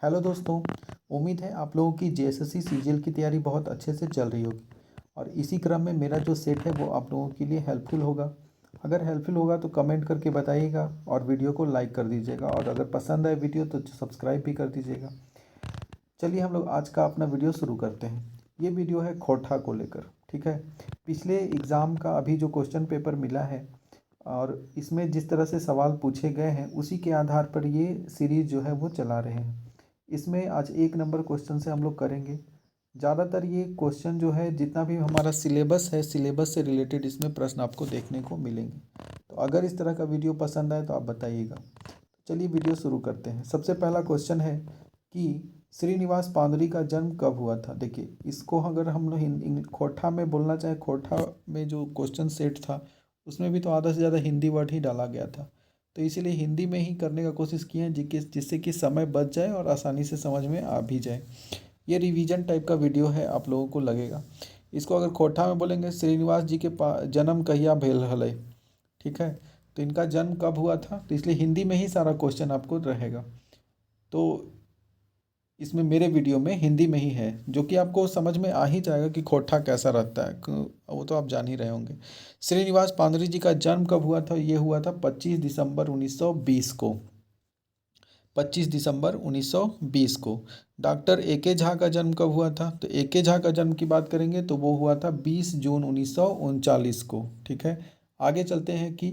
Hello दोस्तों। उम्मीद है आप लोगों की जेएसएससी सीजीएल की तैयारी बहुत अच्छे से चल रही होगी और इसी क्रम में मेरा जो सेट है वो आप लोगों के लिए हेल्पफुल होगा। अगर हेल्पफुल होगा तो कमेंट करके बताइएगा और वीडियो को लाइक कर दीजिएगा और अगर पसंद आए वीडियो तो सब्सक्राइब भी कर दीजिएगा। चलिए हम लोग आज का अपना वीडियो शुरू करते हैं। ये वीडियो है खोटा को लेकर, ठीक है। पिछले एग्ज़ाम का अभी जो क्वेश्चन पेपर मिला है और इसमें जिस तरह से सवाल पूछे गए हैं उसी के आधार पर ये सीरीज़ जो है वो चला रहे हैं। इसमें आज 1 नंबर क्वेश्चन से हम लोग करेंगे। ज़्यादातर ये क्वेश्चन जो है जितना भी हमारा सिलेबस है, सिलेबस से रिलेटेड इसमें प्रश्न आपको देखने को मिलेंगे। तो अगर इस तरह का वीडियो पसंद आए तो आप बताइएगा। चलिए वीडियो शुरू करते हैं। सबसे पहला क्वेश्चन है कि श्रीनिवास पांदुरी का जन्म कब हुआ था। देखिए, इसको अगर हम लोग खोटा में बोलना चाहे, खोटा में जो क्वेश्चन सेट था उसमें भी तो आधा से ज़्यादा हिंदी वर्ड ही डाला गया था, तो इसीलिए हिंदी में ही करने का कोशिश किए हैं जिससे कि समय बच जाए और आसानी से समझ में आ भी जाए। ये रिवीजन टाइप का वीडियो है, आप लोगों को लगेगा। इसको अगर खोटा में बोलेंगे, श्रीनिवास जी के जन्म कहिया भेल हलै, ठीक है। तो इनका जन्म कब हुआ था, तो इसलिए हिंदी में ही सारा क्वेश्चन आपको रहेगा। तो इसमें मेरे वीडियो में हिंदी में ही है, जो कि आपको समझ में आ ही जाएगा कि खोटा कैसा रहता है, वो तो आप जान ही रहे होंगे। श्रीनिवास पांदुरी जी का जन्म कब हुआ था, ये हुआ था 25 दिसंबर 1920 को। 25 दिसंबर 1920 को। डॉक्टर ए के झा का जन्म कब हुआ था, तो ए के झा का जन्म की बात करेंगे तो वो हुआ था 20 जून 1939 को, ठीक है। आगे चलते हैं कि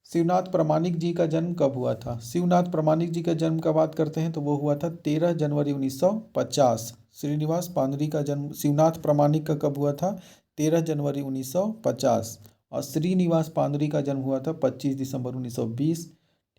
शिवनाथ प्रामाणिक जी का जन्म कब हुआ था। शिवनाथ प्रामाणिक जी का जन्म का बात करते हैं तो वो हुआ था 13 जनवरी 1950। श्रीनिवास पांदुरी का जन्म, शिवनाथ प्रामाणिक का कब हुआ था, 13 जनवरी 1950। और श्रीनिवास पांदुरी का जन्म हुआ था 25 दिसंबर 1920,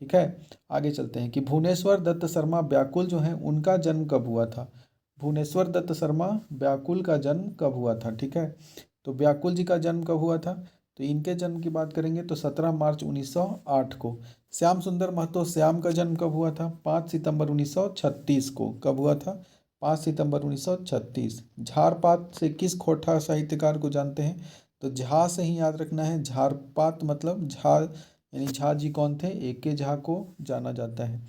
ठीक है। आगे चलते हैं कि भुवनेश्वर दत्त शर्मा व्याकुल जो हैं उनका जन्म कब हुआ था। भुवनेश्वर दत्त शर्मा व्याकुल का जन्म कब हुआ था, ठीक है। तो व्याकुल जी का जन्म कब हुआ था, तो इनके जन्म की बात करेंगे तो 17 मार्च 1908 को। श्याम सुंदर महतो, श्याम का जन्म कब हुआ था, 5 सितंबर 1936 को। कब हुआ था, 5 सितंबर 1936। झारपात से किस खोटा साहित्यकार को जानते हैं, तो झा से ही याद रखना है। झारपात मतलब झा, यानी झा जी कौन थे, ए के झा को जाना जाता है।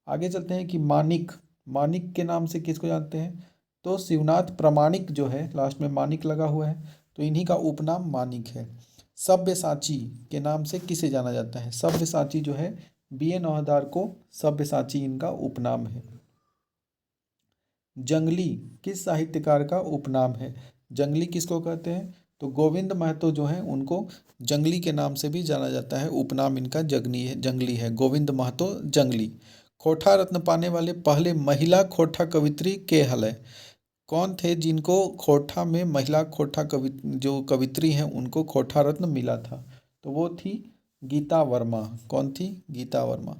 आगे चलते हैं कि मानिक, मानिक के नाम से किसको जानते हैं, तो शिवनाथ प्रामाणिक जो है लास्ट में मानिक लगा हुआ है, तो इन्हीं का उपनाम मानिक है। सब्यसाची के नाम से किसे जाना जाता है, सब्यसाची जो है बी ए नौहदार को सब्यसाची इनका उपनाम है। जंगली किस साहित्यकार का उपनाम है, जंगली किसको कहते हैं, तो गोविंद महतो जो हैं उनको जंगली के नाम से भी जाना जाता है, उपनाम इनका जंगली है, गोविंद महतो जंगली। खोटा रत्न पाने वाले पहले महिला खोटा कवित्री के हलय, कौन थे जिनको खोटा में महिला खोटा जो कवित्री हैं उनको खोटा रत्न मिला था, तो वो थी गीता वर्मा। कौन थी, गीता वर्मा।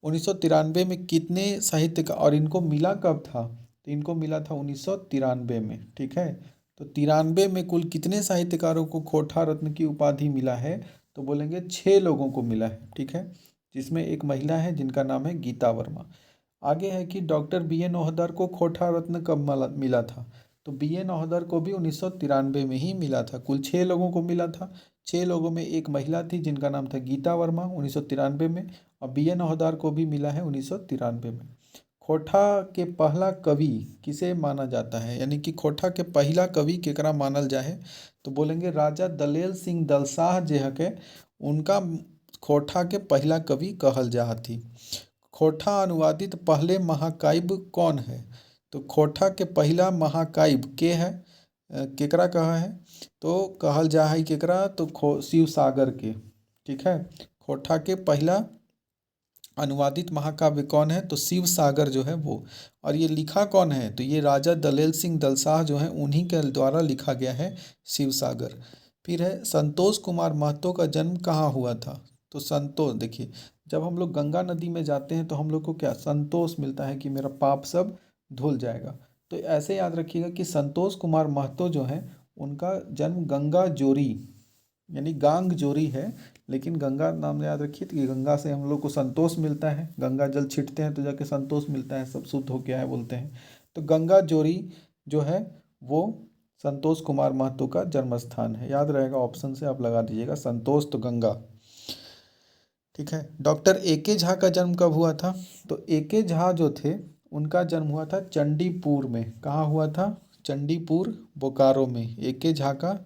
1993 में कितने साहित्य का, और इनको मिला कब था, तो इनको मिला था 1993 में, ठीक है। तो 93 में कुल कितने साहित्यकारों को खोटा रत्न की उपाधि मिला है, तो बोलेंगे 6 लोगों को मिला है, ठीक है। जिसमें एक महिला है जिनका नाम है गीता वर्मा। आगे है कि डॉक्टर बी ए नौहदर को खोटा रत्न कब मिला था, तो बी ए नौहदर को भी 1993 में ही मिला था। कुल 6 लोगों को मिला था। 6 लोगों में एक महिला थी जिनका नाम था गीता वर्मा 1993 में, और बी ए नौहदर को भी मिला है 1993 में। खोटा के पहला कवि किसे माना जाता है, यानी कि खोटा के पहला कवि केकरा मानल जाए, तो बोलेंगे राजा दलेल सिंह दलसाह जे हके उनका खोटा के पहला कवि कहल जा हथी। खोटा अनुवादित पहले महाकाव्य कौन है, तो खोटा के पहला महाकाव्य के है, केकरा कहा है, तो कहल जा है केकरा, तो शिव सागर के, ठीक है। खोटा के पहला अनुवादित महाकाव्य कौन है, तो शिव सागर जो है वो। और ये लिखा कौन है, तो ये राजा दलेल सिंह दलसाह जो है उन्हीं के द्वारा लिखा गया है शिव सागर। फिर है संतोष कुमार महतो का जन्म कहाँ हुआ था, तो संतोष, देखिए जब हम लोग गंगा नदी में जाते हैं तो हम लोग को क्या संतोष मिलता है कि मेरा पाप सब धुल जाएगा। तो ऐसे याद रखिएगा कि संतोष कुमार महतो जो है उनका जन्म गंगा जोरी, यानी गांग जोरी है, लेकिन गंगा नाम याद रखिए कि गंगा से हम लोग को संतोष मिलता है, गंगा जल छिटते हैं तो जाके संतोष मिलता है, सब शुद्ध हो गया है बोलते हैं। तो गंगा जोरी जो है वो संतोष कुमार महतो का जन्म स्थान है, याद रहेगा, ऑप्शन से आप लगा दीजिएगा संतोष तो गंगा, ठीक है। डॉक्टर ए के झा का जन्म कब हुआ था, तो ए के झा जो थे उनका जन्म हुआ था चंडीपुर में। कहाँ हुआ था? चंडीपुर, बोकारो में। AK झा का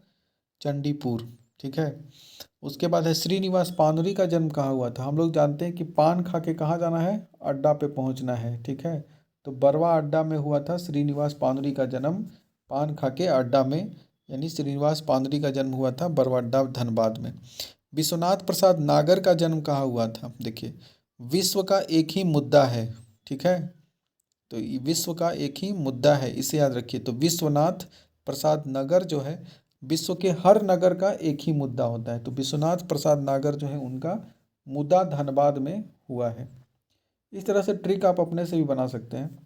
चंडीपुर, ठीक है। उसके बाद है श्रीनिवास पानुरी का जन्म कहाँ हुआ था? हम लोग जानते हैं कि पान खा के कहाँ जाना है? अड्डा पे पहुँचना है, ठीक है। तो बरवा अड्डा में हुआ था श्रीनिवास पानुरी का जन्म, पान खा के अड्डा में, यानी श्रीनिवास पानुरी का जन्म हुआ था बरवा अड्डा धनबाद में। विश्वनाथ प्रसाद नागर का जन्म कहाँ हुआ था? देखिए, विश्व का एक ही मुद्दा है, ठीक है। तो ये विश्व का एक ही मुद्दा है, इसे याद रखिए। तो विश्वनाथ प्रसाद नगर जो है, विश्व के हर नगर का एक ही मुद्दा होता है। तो विश्वनाथ प्रसाद नागर जो है उनका मुद्दा धनबाद में हुआ है। इस तरह से ट्रिक आप अपने से भी बना सकते हैं,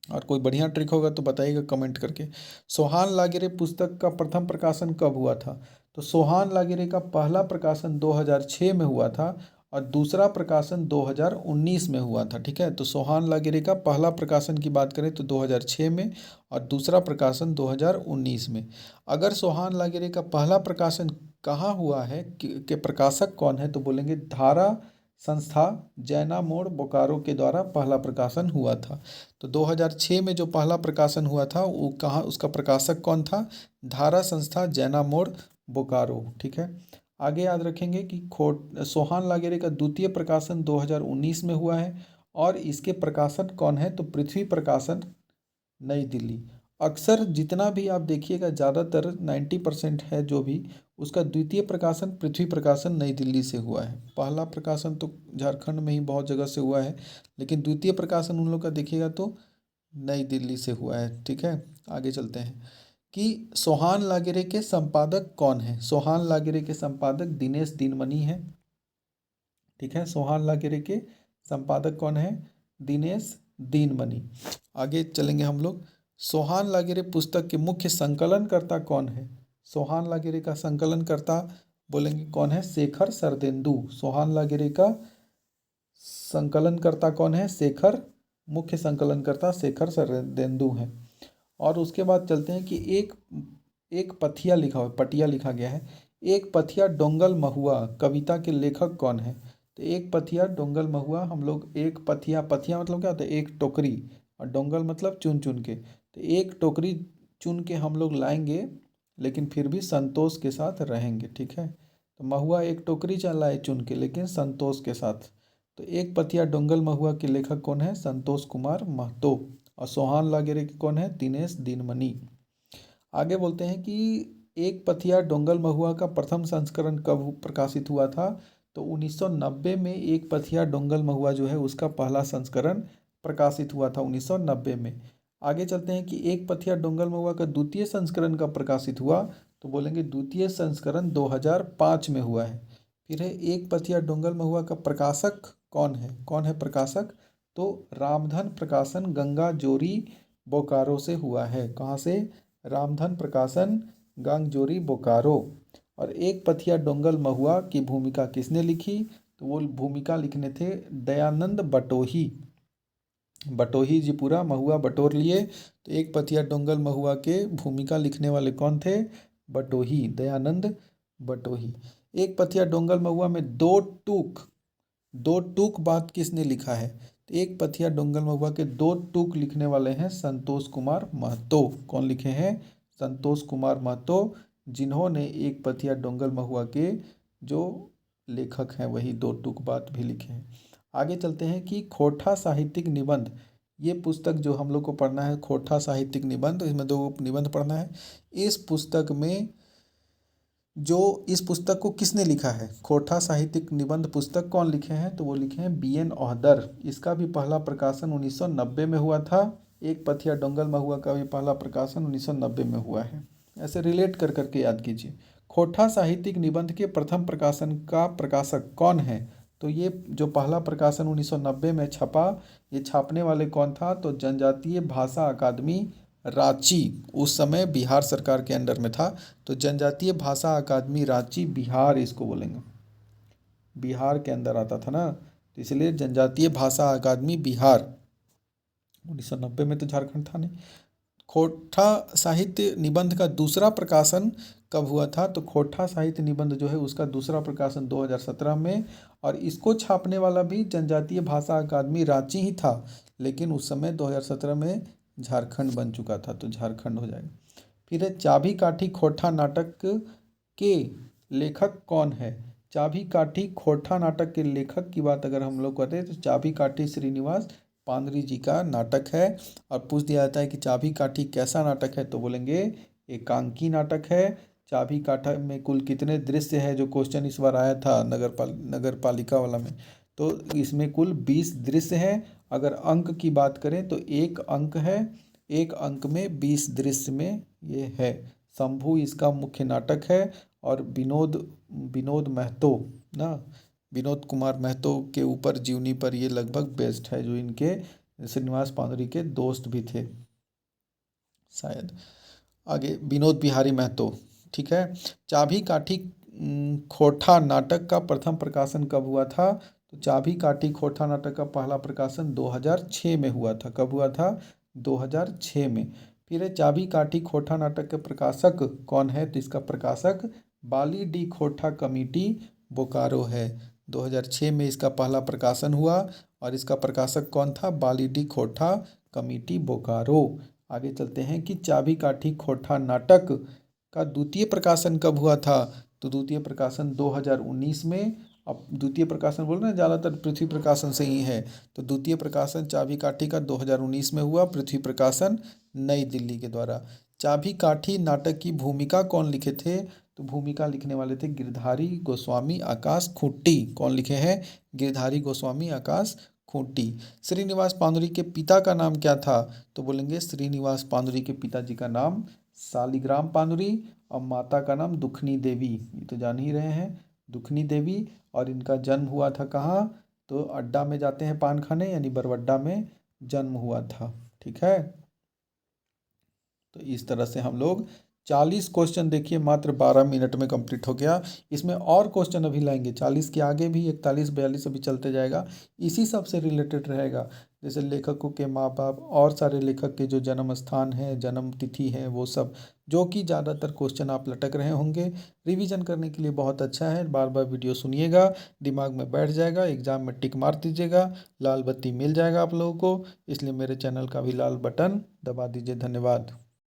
और कोई बढ़िया ट्रिक होगा तो बताइएगा कमेंट करके। सोहान लागिरे पुस्तक का प्रथम प्रकाशन कब हुआ था? तो सोहान लागिरे का पहला प्रकाशन 2006 में हुआ था, और दूसरा प्रकाशन 2019 में हुआ था, ठीक है। तो सोहान लागिरे का पहला प्रकाशन की बात करें तो 2006 में, और दूसरा प्रकाशन 2019 में। अगर सोहान लागिरे का पहला प्रकाशन कहाँ हुआ है, के प्रकाशक कौन है, तो बोलेंगे धारा संस्था जैना मोड़ बोकारो के द्वारा पहला प्रकाशन हुआ था। तो 2006 में जो पहला प्रकाशन हुआ था वो कहाँ, उसका प्रकाशक कौन था? धारा संस्था जैना मोड़ बोकारो, ठीक है। आगे याद रखेंगे कि सोहान लागेरे का द्वितीय प्रकाशन 2019 में हुआ है, और इसके प्रकाशक कौन है? तो पृथ्वी प्रकाशन, नई दिल्ली। अक्सर जितना भी आप देखिएगा, ज़्यादातर 90% है जो भी, उसका द्वितीय प्रकाशन पृथ्वी प्रकाशन नई दिल्ली से हुआ है। पहला प्रकाशन तो झारखंड में ही बहुत जगह से हुआ है, लेकिन द्वितीय प्रकाशन उन लोग का देखिएगा तो नई दिल्ली से हुआ है, ठीक है। आगे चलते हैं कि सोहान लागिरे के संपादक कौन है? सोहान लागिरे के संपादक दिनेश दिनमणि है, ठीक है। सोहान लागिरे के संपादक कौन है? दिनेश दिनमणि। आगे चलेंगे हम लोग। सोहान लागिरे पुस्तक के मुख्य संकलनकर्ता कौन है? सोहान लागिरे का संकलनकर्ता बोलेंगे कौन है? शेखर सरदेंदु। सोहान लागिरे का संकलनकर्ता कौन है? शेखर, मुख्य संकलनकर्ता शेखर सरदेंदु हैं। और उसके बाद चलते हैं कि एक एक पथिया लिखा हुआ, पटिया लिखा गया है। एक पथिया डोंगल महुआ कविता के लेखक कौन है? तो एक पथिया डोंगल महुआ, हम लोग एक पथिया, पथिया मतलब क्या होता है? एक टोकरी, और डोंगल मतलब चुन चुन के। तो एक टोकरी चुन के हम लोग लाएंगे, लेकिन फिर भी संतोष के साथ रहेंगे, ठीक है। तो महुआ एक टोकरी चला है चुन के, लेकिन संतोष के साथ। तो एक पथिया डोंगल महुआ के लेखक कौन है? संतोष कुमार महतो। और सोहान लागिरे के कौन है? दिनेश दिनमणि। आगे बोलते हैं कि एक पथिया डोंगल महुआ का प्रथम संस्करण कब प्रकाशित हुआ था? तो 1990 में एक पथिया डोंगल महुआ जो है उसका पहला संस्करण प्रकाशित हुआ था, 1990 में। आगे चलते हैं कि एक पथिया डोंगल महुआ का द्वितीय संस्करण कब प्रकाशित हुआ? तो बोलेंगे द्वितीय संस्करण 2005 में हुआ है। फिर है एक पथिया डोंगल महुआ का प्रकाशक कौन है? कौन है प्रकाशक? तो रामधन प्रकाशन गंगा जोरी बोकारो से हुआ है। कहाँ से? रामधन प्रकाशन गंगजोरी बोकारो। और एक पथिया डोंगल महुआ की भूमिका किसने लिखी? तो वो भूमिका लिखने थे दयानंद बटोही। बटोही जी पूरा महुआ बटोर लिए। तो एक पथिया डोंगल महुआ के भूमिका लिखने वाले कौन थे? बटोही, दयानंद बटोही। एक पथिया डोंगल महुआ में दो टूक बात किसने लिखा है? तो एक पथिया डोंगल महुआ के दो टूक लिखने वाले हैं संतोष कुमार महतो। कौन लिखे हैं? संतोष कुमार महतो, जिन्होंने एक पथिया डोंगल महुआ के जो लेखक हैं वही दो टूक बात भी लिखे हैं। आगे चलते हैं कि खोटा साहित्यिक निबंध, ये पुस्तक जो हम लोग को पढ़ना है, खोटा साहित्यिक निबंध, इसमें दो निबंध पढ़ना है। इस पुस्तक में इस पुस्तक को किसने लिखा है? खोटा साहित्यिक निबंध पुस्तक कौन लिखे हैं? तो वो लिखे हैं BN औहदर। इसका भी पहला प्रकाशन 1990 में हुआ था। एक पथिया डोंगल महुआ का भी पहला प्रकाशन 1990 में हुआ है। ऐसे रिलेट कर करके याद कीजिए। खोटा साहित्यिक निबंध के प्रथम प्रकाशन का प्रकाशक कौन है? तो ये जो पहला प्रकाशन 1990 में छपा, ये छापने वाले कौन था? तो जनजातीय भाषा अकादमी रांची, उस समय बिहार सरकार के अंडर में था। तो जनजातीय भाषा अकादमी रांची, बिहार इसको बोलेंगे, बिहार के अंदर आता था ना, तो इसलिए जनजातीय भाषा अकादमी बिहार। 1990 में तो झारखंड था नहीं। खोटा साहित्य निबंध का दूसरा प्रकाशन कब हुआ था? तो खोटा साहित्य निबंध जो है उसका दूसरा प्रकाशन 2017 में, और इसको छापने वाला भी जनजातीय भाषा अकादमी रांची ही था, लेकिन उस समय 2017 में झारखंड बन चुका था, तो झारखंड हो जाएगा। फिर है चाभी काठी खोटा नाटक के लेखक कौन है? चाभी काठी खोटा नाटक के लेखक की बात अगर हम लोग करते हैं तो चाभी काठी श्रीनिवास पांदरी जी का नाटक है। और पूछ दिया जाता है कि चाभी काठी कैसा नाटक है, तो बोलेंगे एकांकी नाटक है। चाभी काठा में कुल कितने दृश्य है, जो क्वेश्चन इस बार आया था नगर पालिका वाला में, तो इसमें कुल 20 दृश्य हैं। अगर अंक की बात करें तो एक अंक है, एक अंक में 20 दृश्य में ये है। शंभू इसका मुख्य नाटक है। और विनोद विनोद महतो ना, विनोद कुमार महतो के ऊपर जीवनी पर ये लगभग बेस्ड है, जो इनके श्रीनिवास पांदुरी के दोस्त भी थे शायद। आगे विनोद बिहारी महतो, ठीक है। चाभी काठी खोटा नाटक का प्रथम प्रकाशन कब हुआ था? तो चाभी काठी खोटा नाटक का पहला प्रकाशन 2006 में हुआ था। कब हुआ था? 2006 में। फिर है चाभी काठी खोटा नाटक के प्रकाशक कौन है? तो इसका प्रकाशक बाली डी खोटा कमेटी बोकारो है। 2006 में इसका पहला प्रकाशन हुआ, और इसका प्रकाशक कौन था? बाली डी खोटा कमेटी बोकारो। आगे चलते हैं कि चाभी काठी खोटा नाटक का द्वितीय प्रकाशन कब हुआ था? तो द्वितीय प्रकाशन 2019 में। अब द्वितीय प्रकाशन बोल रहे हैं, ज़्यादातर पृथ्वी प्रकाशन से ही है, तो द्वितीय प्रकाशन चाभी काठी का 2019 में हुआ, पृथ्वी प्रकाशन नई दिल्ली के द्वारा। चाभी काठी नाटक की भूमिका कौन लिखे थे? तो भूमिका लिखने वाले थे गिरधारी गोस्वामी आकाश खूंटी। कौन लिखे हैं? गिरधारी गोस्वामी आकाश खूंटी। श्रीनिवास पांदुरी के पिता का नाम क्या था? तो बोलेंगे श्रीनिवास पांदुरी के पिताजी का नाम शालिग्राम पांदुरी, और माता का नाम दुखनी देवी, ये तो जान ही रहे हैं, दुखनी देवी। और इनका जन्म हुआ था कहाँ? तो अड्डा में जाते हैं पान खाने, यानी बरवड्डा में जन्म हुआ था, ठीक है। तो इस तरह से हम लोग 40 क्वेश्चन देखिए मात्र 12 मिनट में कंप्लीट हो गया। इसमें और क्वेश्चन अभी लाएंगे, 40 के आगे भी 41 42 अभी चलते जाएगा, इसी सब से रिलेटेड रहेगा। जैसे लेखकों के माँ बाप, और सारे लेखक के जो जन्म स्थान है, जन्म तिथि है, वो सब, जो कि ज़्यादातर क्वेश्चन आप लटक रहे होंगे। रिवीजन करने के लिए बहुत अच्छा है, बार बार वीडियो सुनिएगा, दिमाग में बैठ जाएगा, एग्जाम में टिक मार दीजिएगा, लाल बत्ती मिल जाएगा आप लोगों को। इसलिए मेरे चैनल का भी लाल बटन दबा दीजिए। धन्यवाद।